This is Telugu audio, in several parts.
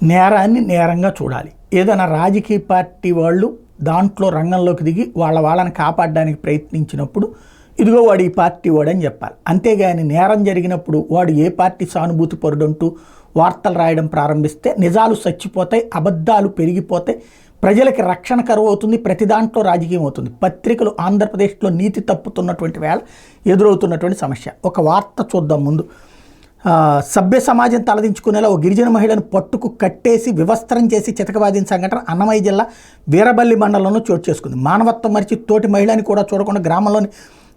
నేరాన్ని నేరంగా చూడాలి. ఏదైనా రాజకీయ పార్టీ వాళ్ళు దాంట్లో రంగంలోకి దిగి వాళ్ళని కాపాడడానికి ప్రయత్నించినప్పుడు ఇదిగో వాడు ఈ పార్టీ వాడని చెప్పాలి. అంతేగాని నేరం జరిగినప్పుడు వాడు ఏ పార్టీ సానుభూతి పరుడంటూ వార్తలు రాయడం ప్రారంభిస్తే నిజాలు చచ్చిపోతాయి, అబద్ధాలు పెరిగిపోతాయి, ప్రజలకి రక్షణ కరువు అవుతుంది, ప్రతి దాంట్లో రాజకీయం అవుతుంది. పత్రికలు ఆంధ్రప్రదేశ్లో నీతి తప్పుతున్నటువంటి వేళ ఎదురవుతున్నటువంటి సమస్య. ఒక వార్త చూద్దాం ముందు. సభ్య సమాజం తలదించుకునేలా ఓ గిరిజన మహిళను పట్టుకు కట్టేసి వివస్త్రం చేసి చితకబాదిన సంఘటన అన్నమయ్య జిల్లా వీరబల్లి మండలంలో చోటు చేసుకుంది. మానవత్వం మరిచి తోటి మహిళని కూడా చూడకుండా గ్రామంలోని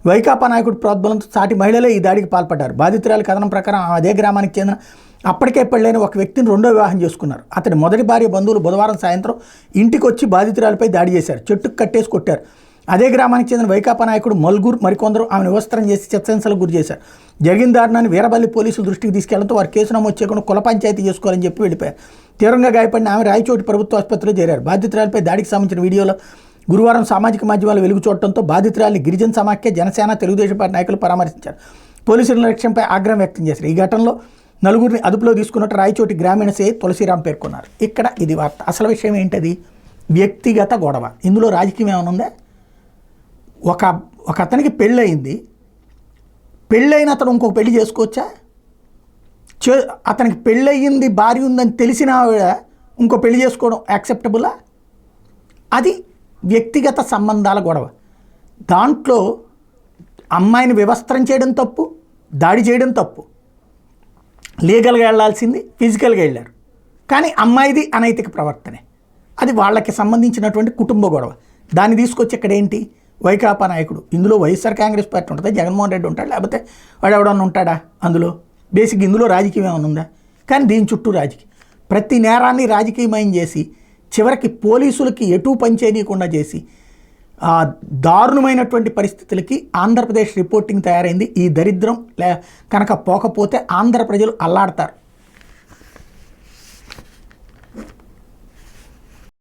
వైకాపా నాయకుడి ప్రోద్బలంతో సాటి మహిళలే ఈ దాడికి పాల్పడ్డారు. బాధితురాలి కథనం ప్రకారం అదే గ్రామానికి చెందిన అప్పటికే పెళ్ళైన ఒక వ్యక్తిని రెండో వివాహం చేసుకున్నారు. అతని మొదటి భార్య బంధువులు బుధవారం సాయంత్రం ఇంటికి వచ్చి బాధితురాలిపై దాడి చేశారు, చెట్టుకు కట్టేసి కొట్టారు. అదే గ్రామానికి చెందిన వైకాపా నాయకుడు మల్గూర్ మరికొందరు ఆమెను వివస్త్రం చేసి చిత్రహింసలకు గురి చేశారు. జరిగిన దారుణాన్ని వీరబల్లి పోలీసులు దృష్టికి తీసుకెళ్లడంతో వారు కేసు నమోదు చేయకుండా కుల పంచాయతీ చేసుకోవాలని చెప్పి వెళ్ళిపోయారు. తీవ్రంగా గాయపడిన ఆమె రాయచోటి ప్రభుత్వ ఆసుపత్రిలో చేరారు. బాధితురాలిపై దాడికి సంబంధించిన వీడియోలో గురువారం సామాజిక మాధ్యమాలు వెలుగు చూడటంతో బాధితురాలిని గిరిజన సమాఖ్య, జనసేన, తెలుగుదేశం పార్టీ నాయకులు పరామర్శించారు. పోలీసుల నిర్లక్ష్యంపై ఆగ్రహం వ్యక్తం చేశారు. ఈ ఘటనలో నలుగురిని అదుపులో తీసుకున్నట్టు రాయచోటి గ్రామీణ సే తులసిరాం పేర్కొన్నారు. ఇక్కడ ఇది వార్త. అసలు విషయం ఏంటది? వ్యక్తిగత గొడవ. ఇందులో రాజకీయం ఏమైనా ఉందా? ఒక అతనికి పెళ్ళయింది, పెళ్ళైన అతను ఇంకొక పెళ్లి చేసుకోవచ్చా? అతనికి పెళ్ళయింది, భార్య ఉందని తెలిసిన ఇంకో పెళ్లి చేసుకోవడం యాక్సెప్టబులా? అది వ్యక్తిగత సంబంధాల గొడవ. దాంట్లో అమ్మాయిని వివస్త్రం చేయడం తప్పు, దాడి చేయడం తప్పు. లీగల్గా వెళ్ళాల్సింది ఫిజికల్గా వెళ్ళారు, కానీ అమ్మాయిది అనైతిక ప్రవర్తనే. అది వాళ్ళకి సంబంధించినటువంటి కుటుంబ గొడవ. దాన్ని తీసుకొచ్చి ఇక్కడ ఏంటి? వైకాపా నాయకుడు. ఇందులో వైఎస్ఆర్ కాంగ్రెస్ పార్టీ ఉంటుంది, జగన్మోహన్ రెడ్డి ఉంటాడు, లేకపోతే వాడు ఎవడన్నా ఉంటాడా? అందులో బేసిక్ ఇందులో రాజకీయం ఏమైనా ఉందా? కానీ దీని చుట్టూ రాజకీయం. ప్రతి నేరాన్ని రాజకీయమయం చేసి చివరికి పోలీసులకి ఎటూ పనిచేయనీయకుండా చేసి దారుణమైనటువంటి పరిస్థితులకి ఆంధ్రప్రదేశ్ రిపోర్టింగ్ తయారైంది. ఈ దరిద్రం కనుక పోకపోతే ఆంధ్ర ప్రజలు అల్లాడతారు.